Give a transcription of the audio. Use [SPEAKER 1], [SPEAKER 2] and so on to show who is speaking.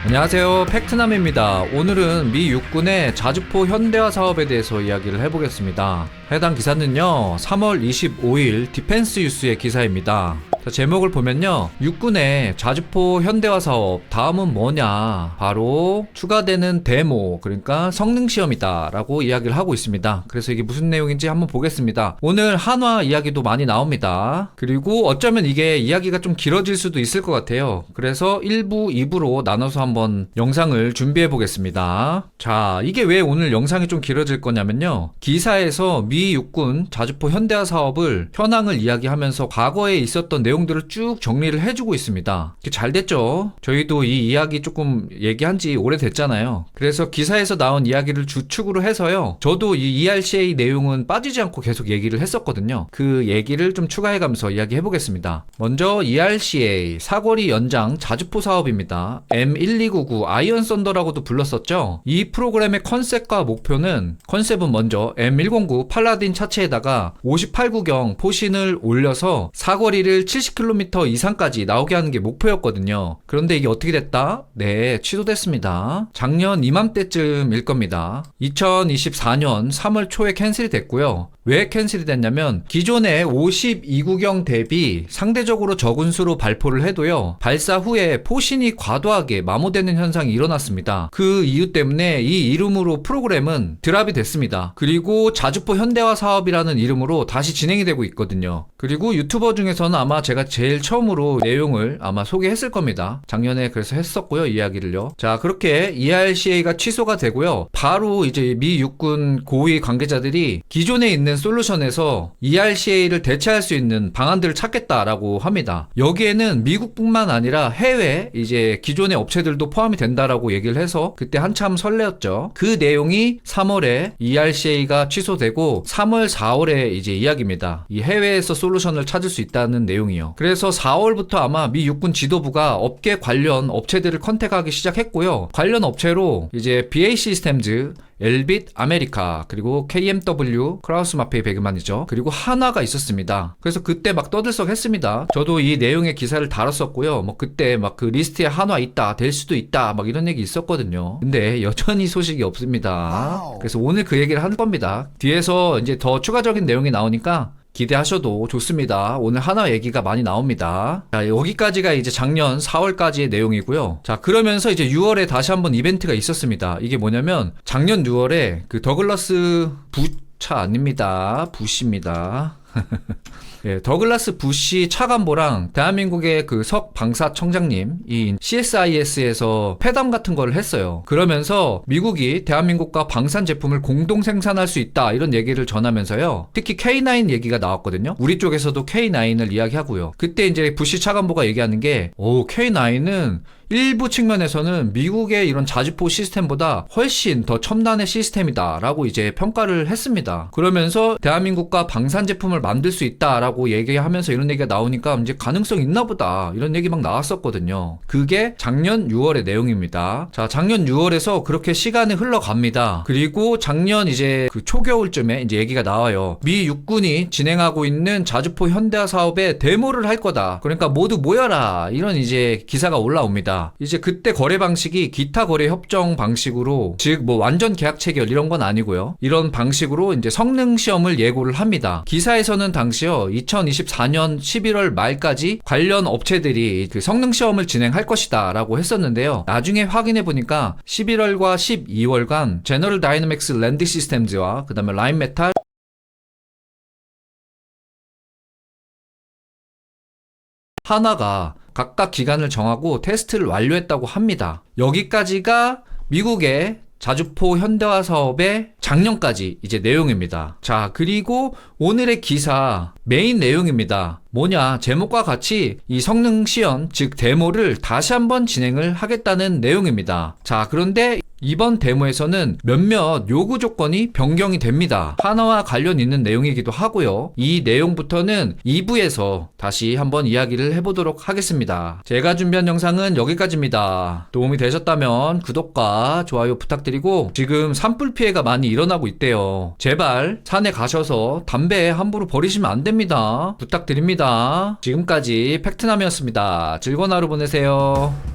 [SPEAKER 1] 안녕하세요, 팩트남입니다. 오늘은 미 육군의 자주포 현대화 사업에 대해서 이야기를 해보겠습니다. 해당 기사는요 3월 25일 디펜스 뉴스의 기사입니다. 자, 제목을 보면요, 육군의 자주포 현대화 사업 다음은 뭐냐, 바로 추가되는 데모, 그러니까 성능시험이다 라고 이야기를 하고 있습니다. 그래서 이게 무슨 내용인지 한번 보겠습니다. 오늘 한화 이야기도 많이 나옵니다. 그리고 어쩌면 이게 이야기가 좀 길어질 수도 있을 것 같아요. 그래서 1부, 2부로 나눠서 한번 영상을 준비해 보겠습니다. 자, 이게 왜 오늘 영상이 좀 길어질 거냐면요, 기사에서 미 육군 자주포 현대화 사업을 현황을 이야기하면서 과거에 있었던 내용들을 쭉 정리를 해주고 있습니다. 잘 됐죠? 저희도 이 이야기 조금 얘기한 지 오래됐잖아요. 그래서 기사에서 나온 이야기를 주축으로 해서요, 저도 이 ERCA 내용은 빠지지 않고 계속 얘기를 했었거든요. 그 얘기를 좀 추가해가면서 이야기해 보겠습니다. 먼저 ERCA 사거리 연장 자주포 사업입니다. M1299 아이언 썬더라고도 불렀었죠. 이 프로그램의 컨셉과 목표는, 컨셉은 먼저 M109 팔라딘 차체에다가 58구경 포신을 올려서 사거리를 70km 이상까지 나오게 하는 게 목표였거든요. 그런데 이게 어떻게 됐다? 네, 취소됐습니다. 작년 이맘때쯤일 겁니다. 2024년 3월 초에 캔슬이 됐고요. 왜 캔슬이 됐냐면, 기존의 52구경 대비 상대적으로 적은 수로 발포를 해도요, 발사 후에 포신이 과도하게 마모되는 현상이 일어났습니다. 그 이유 때문에 이 이름으로 프로그램은 드랍이 됐습니다. 그리고 자주포 현대화 사업이라는 이름으로 다시 진행이 되고 있거든요. 그리고 유튜버 중에서는 아마 제가 제일 처음으로 내용을 아마 소개했을 겁니다. 작년에 그래서 했었고요, 이야기를요. 자, 그렇게 ERCA가 취소가 되고요, 바로 이제 미 육군 고위 관계자들이 기존에 있는 솔루션에서 ERCA를 대체할 수 있는 방안들을 찾겠다라고 합니다. 여기에는 미국뿐만 아니라 해외 이제 기존의 업체들도 포함이 된다라고 얘기를 해서 그때 한참 설레었죠. 그 내용이 3월에 ERCA가 취소되고 3월, 4월에 이제 이야기입니다. 이 해외에서 솔루션을 찾을 수 있다는 내용이요. 그래서 4월부터 아마 미 육군 지도부가 업계 관련 업체들을 컨택하기 시작했고요. 관련 업체로 이제 BA 시스템즈, 엘빗 아메리카, 그리고 KMW 크라우스 마페이 배그만이죠. 그리고 한화가 있었습니다. 그래서 그때 막 떠들썩했습니다. 저도 이 내용의 기사를 다뤘었고요. 뭐 그때 막 그 리스트에 한화 있다, 될 수도 있다, 막 이런 얘기 있었거든요. 근데 여전히 소식이 없습니다. 그래서 오늘 그 얘기를 한 겁니다. 뒤에서 이제 더 추가적인 내용이 나오니까 기대하셔도 좋습니다. 오늘 한화 얘기가 많이 나옵니다. 자, 여기까지가 이제 작년 4월까지의 내용이고요. 자, 그러면서 이제 6월에 다시 한번 이벤트가 있었습니다. 이게 뭐냐면, 작년 6월에 그 더글라스 부차 아닙니다. 부시입니다. 예, 더글라스 부시 차관보랑 대한민국의 그 석 방사청장님인 CSIS에서 회담 같은 걸 했어요. 그러면서 미국이 대한민국과 방산 제품을 공동 생산할 수 있다, 이런 얘기를 전하면서요, 특히 K9 얘기가 나왔거든요. 우리 쪽에서도 K9을 이야기하고요. 그때 이제 부시 차관보가 얘기하는 게, K9은 일부 측면에서는 미국의 이런 자주포 시스템보다 훨씬 더 첨단의 시스템이다 라고 이제 평가를 했습니다. 그러면서 대한민국과 방산 제품을 만들 수 있다 라고 얘기하면서 이런 얘기가 나오니까 이제 가능성 있나 보다, 이런 얘기 막 나왔었거든요. 그게 작년 6월의 내용입니다. 자, 작년 6월에서 그렇게 시간이 흘러갑니다. 그리고 작년 이제 그 초겨울쯤에 이제 얘기가 나와요. 미 육군이 진행하고 있는 자주포 현대화 사업에 데모를 할 거다, 그러니까 모두 모여라, 이런 이제 기사가 올라옵니다. 이제 그때 거래 방식이 기타 거래 협정 방식으로, 즉 뭐 완전 계약 체결 이런 건 아니고요, 이런 방식으로 이제 성능 시험을 예고를 합니다. 기사에서는 당시요 2024년 11월 말까지 관련 업체들이 그 성능 시험을 진행할 것이다 라고 했었는데요, 나중에 확인해 보니까 11월과 12월간 제너럴 다이내믹스 랜드 시스템즈와 그 다음에 라인메탈, 한화가 각각 기간을 정하고 테스트를 완료했다고 합니다. 여기까지가 미국의 자주포 현대화 사업의 작년까지 이제 내용입니다. 자, 그리고 오늘의 기사 메인 내용입니다. 뭐냐, 제목과 같이 이 성능 시연, 즉 데모를 다시 한번 진행을 하겠다는 내용입니다. 자, 그런데 이번 데모에서는 몇몇 요구 조건이 변경이 됩니다. 한화와 관련 있는 내용이기도 하고요. 이 내용부터는 2부에서 다시 한번 이야기를 해보도록 하겠습니다. 제가 준비한 영상은 여기까지입니다. 도움이 되셨다면 구독과 좋아요 부탁드리고, 지금 산불 피해가 많이 일어나고 있대요. 제발 산에 가셔서 담배 함부로 버리시면 안 됩니다. 부탁드립니다. 지금까지 팩트남이었습니다. 즐거운 하루 보내세요.